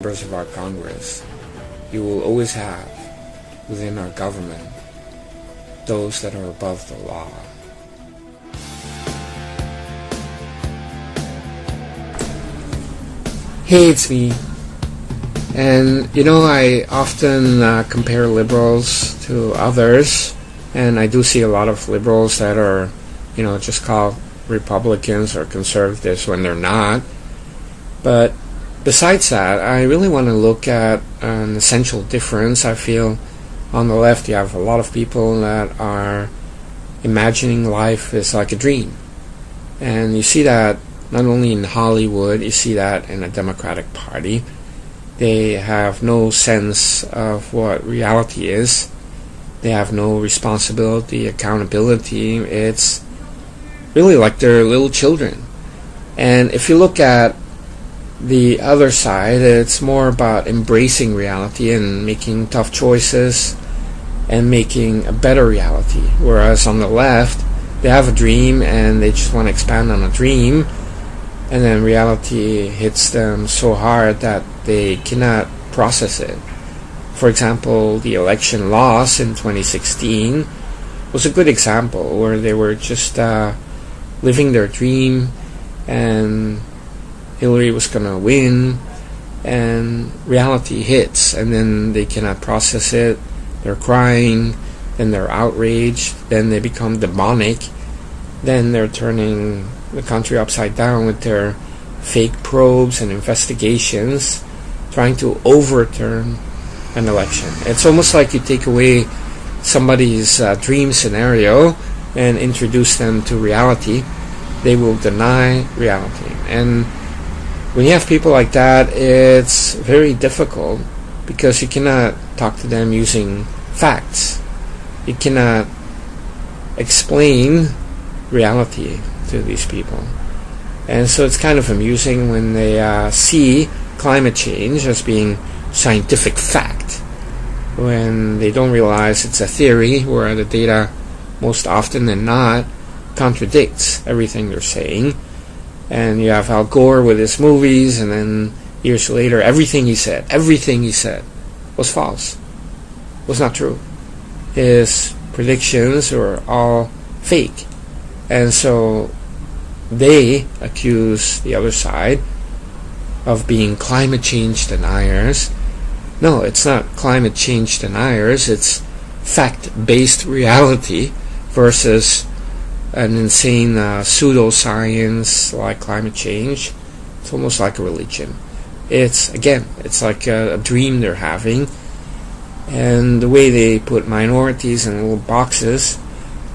members of our Congress, you will always have, within our government, those that are above the law. Hey, it's me. And I often compare liberals to others, and I do see a lot of liberals that are, just called Republicans or conservatives when they're not. But besides that, I really want to look at an essential difference. I feel on the left you have a lot of people that are imagining life is like a dream. And you see that not only in Hollywood, you see that in the Democratic Party. They have no sense of what reality is. They have no responsibility, accountability. It's really like they're little children. And if you look at the other side, it's more about embracing reality and making tough choices and making a better reality. Whereas on the left, they have a dream and they just want to expand on a dream, and then reality hits them so hard that they cannot process it. For example, the election loss in 2016 was a good example where they were just living their dream and Hillary was going to win, and reality hits, and then they cannot process it. They're crying, then they're outraged, then they become demonic, then they're turning the country upside down with their fake probes and investigations, trying to overturn an election. It's almost like you take away somebody's dream scenario and introduce them to reality. They will deny reality. And when you have people like that, it's very difficult because you cannot talk to them using facts. You cannot explain reality to these people. And so it's kind of amusing when they see climate change as being scientific fact, when they don't realize it's a theory where the data most often than not contradicts everything they're saying. And you have Al Gore with his movies, and then years later, everything he said was false, was not true. His predictions were all fake. And so they accuse the other side of being climate change deniers. No, it's not climate change deniers, it's fact-based reality versus an insane pseudo-science like climate change. It's almost like a religion. It's like a dream they're having. And the way they put minorities in little boxes,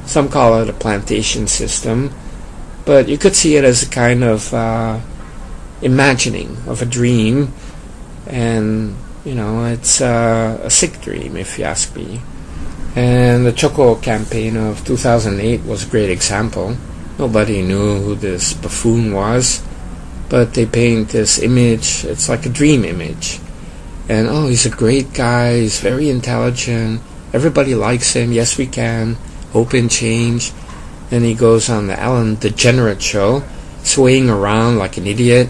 some call it a plantation system, but you could see it as a kind of imagining of a dream, and it's a sick dream, if you ask me. And the Choco campaign of 2008 was a great example. Nobody knew who this buffoon was, but they paint this image. It's like a dream image. And he's a great guy, he's very intelligent, everybody likes him, yes we can, hope and change. Then he goes on the Ellen DeGenerate show, swaying around like an idiot.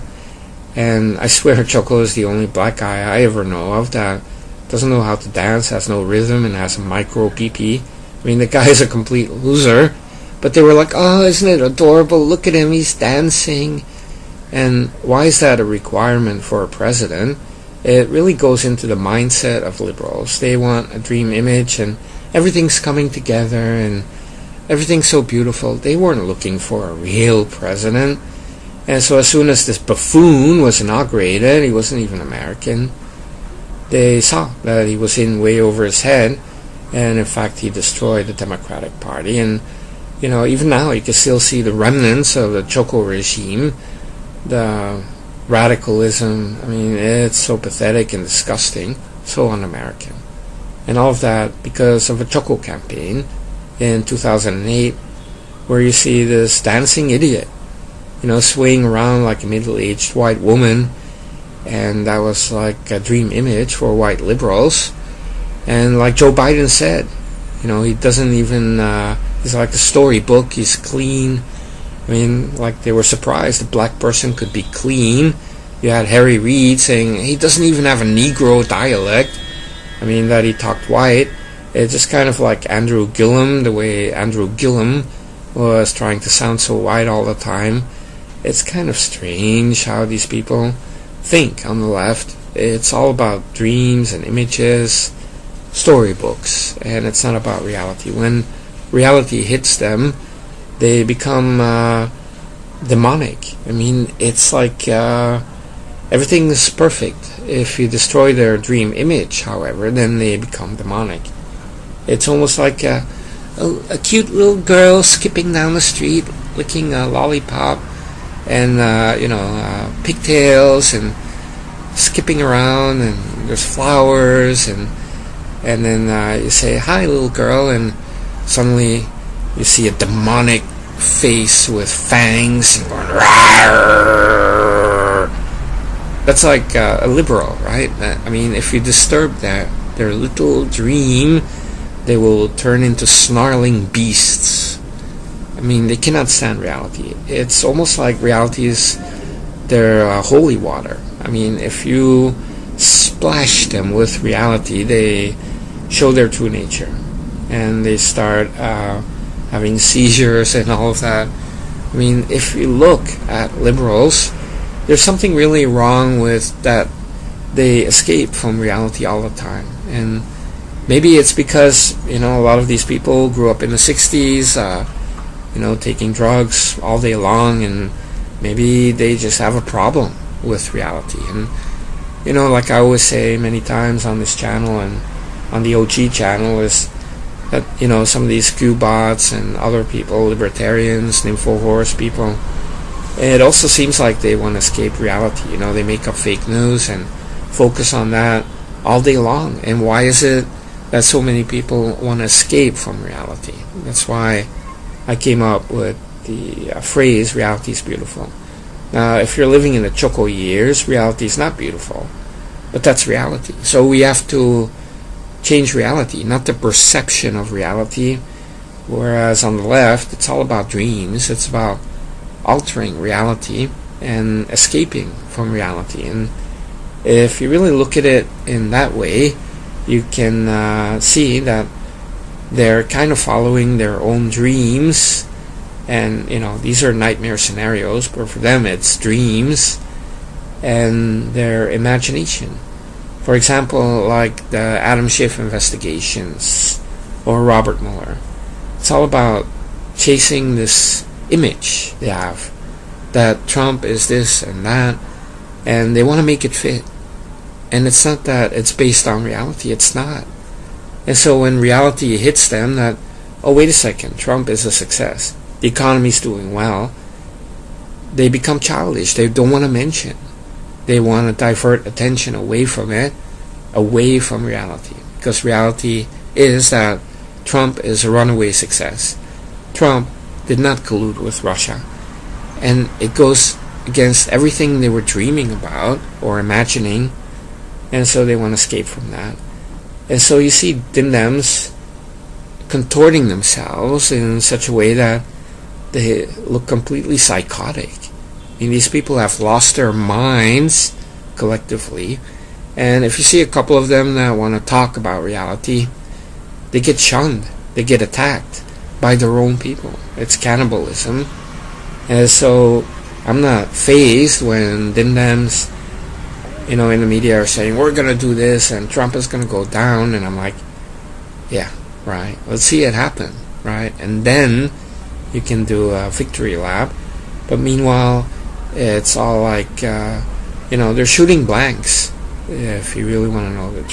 And I swear Choco is the only black guy I ever know of that doesn't know how to dance, has no rhythm, and has a micro pee-pee. I mean, the guy is a complete loser. But they were like, isn't it adorable? Look at him, he's dancing. And why is that a requirement for a president? It really goes into the mindset of liberals. They want a dream image, and everything's coming together, and everything's so beautiful. They weren't looking for a real president. And so as soon as this buffoon was inaugurated, he wasn't even American, they saw that he was in way over his head, and in fact he destroyed the Democratic Party. And even now you can still see the remnants of the Choco regime, the radicalism. I mean, it's so pathetic and disgusting, so un-American. And all of that because of a Choco campaign in 2008, where you see this dancing idiot, swaying around like a middle-aged white woman. And that was like a dream image for white liberals. And like Joe Biden said, he doesn't even, he's like a storybook, he's clean. I mean, like they were surprised a black person could be clean. You had Harry Reid saying he doesn't even have a Negro dialect. I mean, that he talked white. It's just kind of like Andrew Gillum, the way Andrew Gillum was trying to sound so white all the time. It's kind of strange how these people think on the left. It's all about dreams and images, storybooks, and it's not about reality. When reality hits them, they become demonic. I mean, it's like everything is perfect. If you destroy their dream image, however, then they become demonic. It's almost like a cute little girl skipping down the street, licking a lollipop, and pigtails, and skipping around, and there's flowers, and then you say, "Hi, little girl," and suddenly you see a demonic face with fangs and going, "Rawr!" That's like a liberal, right? I mean, if you disturb their little dream, they will turn into snarling beasts. I mean, they cannot stand reality. It's almost like reality is their holy water. I mean, if you splash them with reality, they show their true nature, and they start having seizures and all of that. I mean, if you look at liberals, there's something really wrong with that. They escape from reality all the time, and maybe it's because a lot of these people grew up in the 60s, taking drugs all day long, and maybe they just have a problem with reality. And like I always say many times on this channel and on the OG channel, is that some of these Q-bots and other people, libertarians, InfoHorse people, it also seems like they want to escape reality. They make up fake news and focus on that all day long. And why is it that so many people want to escape from reality? That's why I came up with the phrase, reality is beautiful. Now, if you're living in the Choco years, reality is not beautiful, but that's reality. So we have to change reality, not the perception of reality. Whereas on the left, it's all about dreams. It's about altering reality and escaping from reality. And if you really look at it in that way, you can see that they're kind of following their own dreams, and these are nightmare scenarios, but for them it's dreams and their imagination. For example, like the Adam Schiff investigations or Robert Mueller. It's all about chasing this image they have that Trump is this and that, and they want to make it fit. And it's not that it's based on reality. It's not. And so when reality hits them that, oh, wait a second, Trump is a success, the economy's doing well, they become childish. They don't want to mention. They want to divert attention away from it, away from reality. Because reality is that Trump is a runaway success. Trump did not collude with Russia. And it goes against everything they were dreaming about or imagining. And so they want to escape from that. And so you see DimDems contorting themselves in such a way that they look completely psychotic. I mean, these people have lost their minds collectively. And if you see a couple of them that want to talk about reality, they get shunned. They get attacked by their own people. It's cannibalism. And so I'm not fazed when DimDems in the media are saying, we're going to do this and Trump is going to go down. And I'm like, yeah, right. Let's see it happen, right? And then you can do a victory lap. But meanwhile, it's all like, they're shooting blanks, if you really want to know the truth.